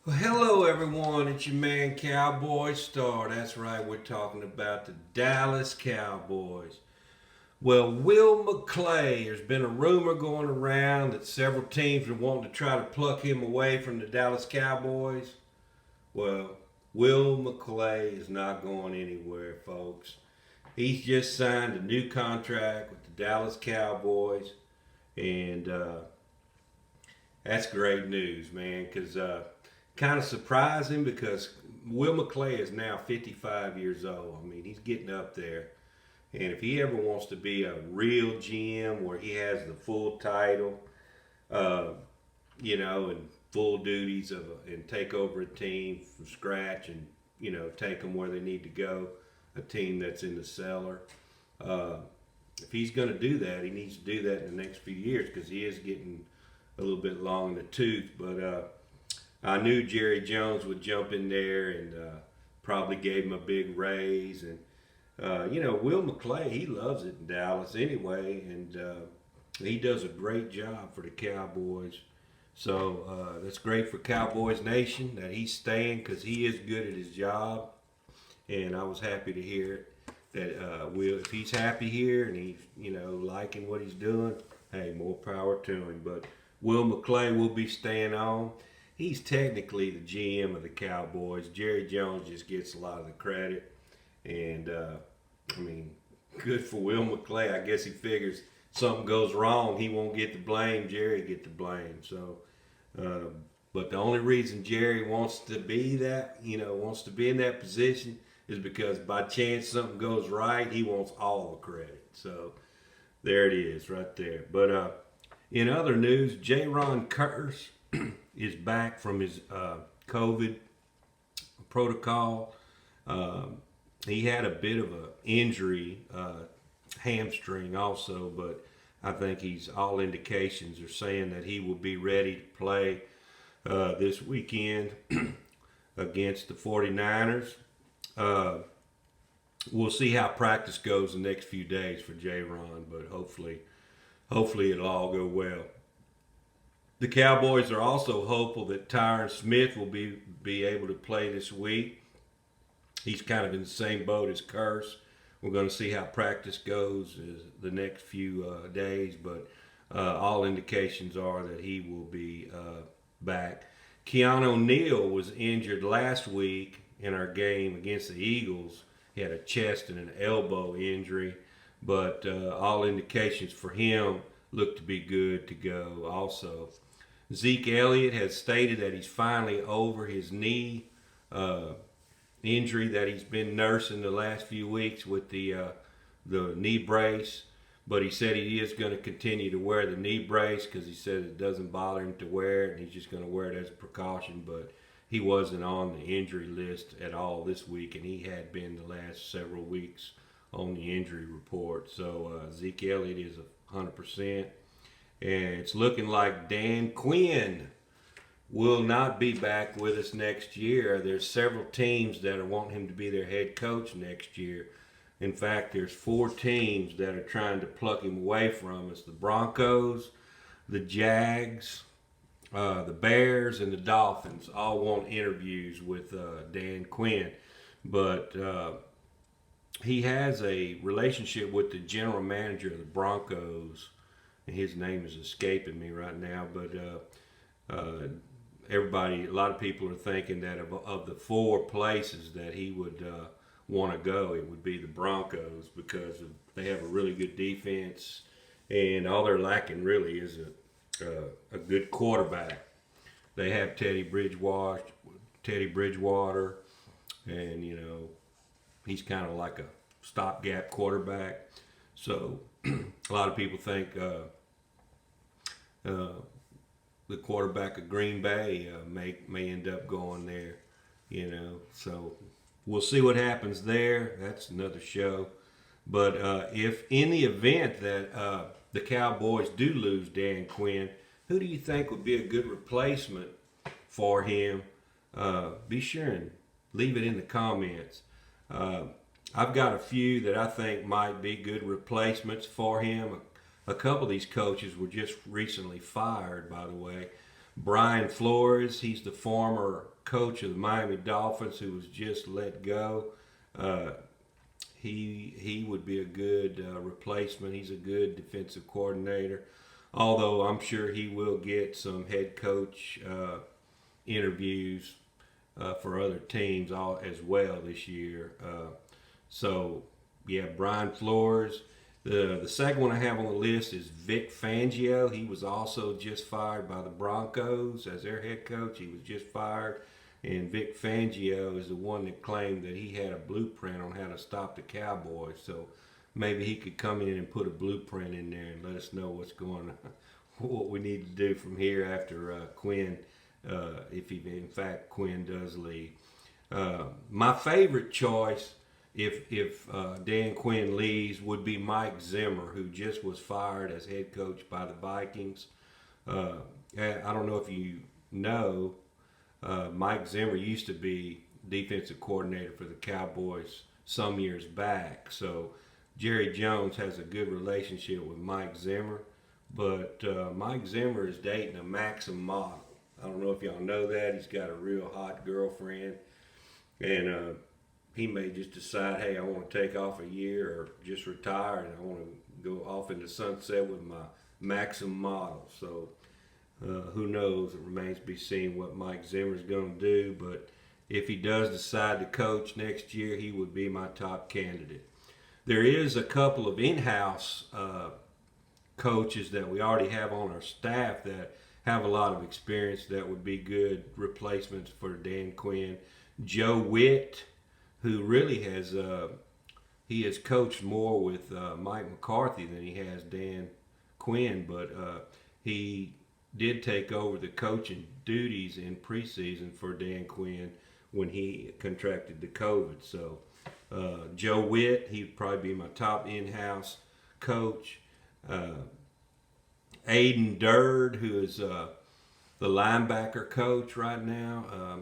Well, hello everyone, it's your man Cowboy Star. That's right, we're talking about the Dallas Cowboys. Well, Will McClay, there's been a rumor going around that several teams are wanting to try to pluck him away from the Dallas Cowboys. Well, Will McClay is not going anywhere, folks. He's just signed a new contract with the Dallas Cowboys, and that's great news, man, because kind of surprising because Will McClay is now 55 years old. I mean, he's getting up there. And if he ever wants to be a real GM where he has the full title, uh, and full duties and take over a team from scratch and, take them where they need to go, a team that's in the cellar. Uh, if he's going to do that, he needs to do that in the next few years because he is getting a little bit long in the tooth. But I knew Jerry Jones would jump in there and probably gave him a big raise. And, Will McClay, he loves it in Dallas anyway. And he does a great job for the Cowboys. So that's great for Cowboys Nation that he's staying because he is good at his job. And I was happy to hear that Will, if he's happy here and he's, liking what he's doing, hey, more power to him. But Will McClay will be staying on. He's technically the GM of the Cowboys. Jerry Jones just gets a lot of the credit. And, I mean, good for Will McClay. I guess he figures something goes wrong, he won't get the blame. Jerry get the blame. So, but the only reason Jerry wants to be that, wants to be in that position is because by chance something goes right, he wants all the credit. So there it is right there. But in other news, Ron Curse is back from his COVID protocol. He had a bit of an injury, hamstring also, but I think all indications are saying that he will be ready to play this weekend against the 49ers. We'll see how practice goes the next few days for Ron, but hopefully it'll all go well. The Cowboys are also hopeful that Tyron Smith will be able to play this week. He's kind of in the same boat as Curse. We're going to see how practice goes the next few days, but all indications are that he will be back. Keanu Neal was injured last week in our game against the Eagles. He had a chest and an elbow injury, but all indications for him look to be good to go also. Zeke Elliott has stated that he's finally over his knee injury that he's been nursing the last few weeks with the knee brace. But he said he is going to continue to wear the knee brace because he said it doesn't bother him to wear it, and he's just going to wear it as a precaution. But he wasn't on the injury list at all this week, and he had been the last several weeks on the injury report. So Zeke Elliott is 100%. And it's looking like Dan Quinn will not be back with us next year. There's several teams that are wanting him to be their head coach next year. In fact, there's 4 teams that are trying to pluck him away from us. The Broncos, the Jags, the Bears, and the Dolphins all want interviews with Dan Quinn. But he has a relationship with the general manager of the Broncos. And his name is escaping me right now, but a lot of people are thinking that of the 4 places that he would want to go, it would be the Broncos because they have a really good defense, and all they're lacking really is a good quarterback. They have Teddy Bridgewater, and he's kind of like a stopgap quarterback. So a lot of people think the quarterback of Green Bay may end up going there, So we'll see what happens there. That's another show. But if in the event that the Cowboys do lose Dan Quinn, who do you think would be a good replacement for him? Be sure and leave it in the comments. I've got a few that I think might be good replacements for him. A couple of these coaches were just recently fired, by the way. Brian Flores, he's the former coach of the Miami Dolphins who was just let go. Uh, he would be a good replacement. He's a good defensive coordinator, although I'm sure he will get some head coach interviews for other teams as well this year. So, yeah, Brian Flores. The second one I have on the list is Vic Fangio. He was also just fired by the Broncos as their head coach. He was just fired. And Vic Fangio is the one that claimed that he had a blueprint on how to stop the Cowboys. So maybe he could come in and put a blueprint in there and let us know what's going on, what we need to do from here after Quinn, if he, in fact Quinn does leave. My favorite choice, if Dan Quinn leaves, would be Mike Zimmer, who just was fired as head coach by the Vikings. I don't know if you know, Mike Zimmer used to be defensive coordinator for the Cowboys some years back. So Jerry Jones has a good relationship with Mike Zimmer, but Mike Zimmer is dating a Maxim model. I don't know if y'all know that. He's got a real hot girlfriend, and he may just decide, hey, I want to take off a year or just retire, and I want to go off into sunset with my Maxim model. So who knows? It remains to be seen what Mike Zimmer's going to do, but if he does decide to coach next year, he would be my top candidate. There is a couple of in-house coaches that we already have on our staff that have a lot of experience that would be good replacements for Dan Quinn. Joe Witt, who really he has coached more with Mike McCarthy than he has Dan Quinn, but he did take over the coaching duties in preseason for Dan Quinn when he contracted the COVID. So Joe Witt, he'd probably be my top in-house coach. Aiden Durd, who is the linebacker coach right now,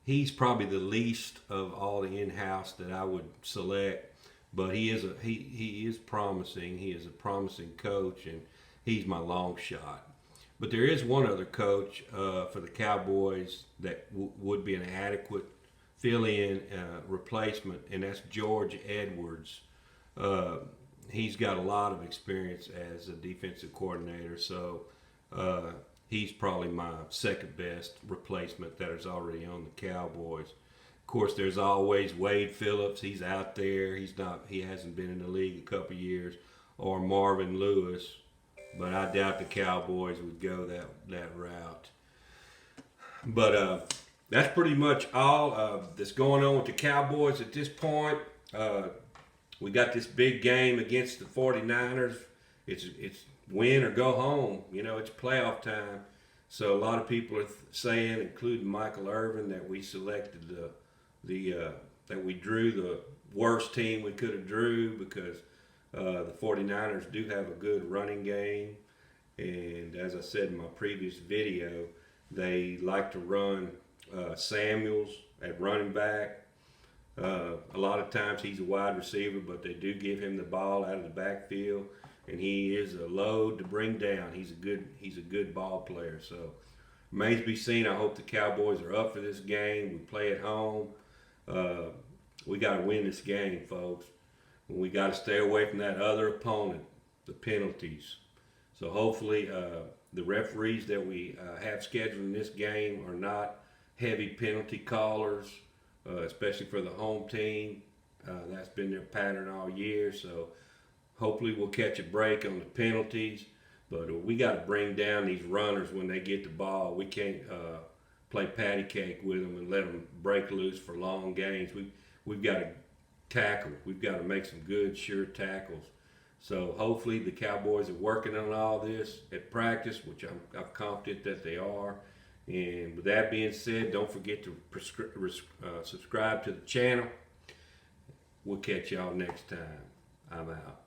he's probably the least of all the in-house that I would select, but he is promising. He is a promising coach, and he's my long shot. But there is one other coach for the Cowboys that would be an adequate fill-in replacement, and that's George Edwards. He's got a lot of experience as a defensive coordinator, so he's probably my second best replacement that is already on the Cowboys. Of course, there's always Wade Phillips. He's out there. He hasn't been in the league a couple years, or Marvin Lewis. But I doubt the Cowboys would go that route. But that's pretty much all that's going on with the Cowboys at this point. We got this big game against the 49ers. It's win or go home. You know, it's playoff time. So a lot of people are saying, including Michael Irvin, that we selected that we drew the worst team we could have drew because the 49ers do have a good running game, and as I said in my previous video, they like to run Samuels at running back. A lot of times he's a wide receiver, but they do give him the ball out of the backfield, and he is a load to bring down. He's a good ball player. So remains to be seen. I hope the Cowboys are up for this game. We play at home. We got to win this game, folks. We got to stay away from that other opponent, the penalties. So hopefully the referees that we have scheduled in this game are not heavy penalty callers, especially for the home team. That's been their pattern all year. So hopefully we'll catch a break on the penalties. But we got to bring down these runners when they get the ball. We can't play patty cake with them and let them break loose for long gains. We've got to tackle. We've got to make some good, sure tackles. So hopefully the Cowboys are working on all this at practice, which I'm confident that they are. And with that being said, don't forget to subscribe to the channel. We'll catch y'all next time. I'm out.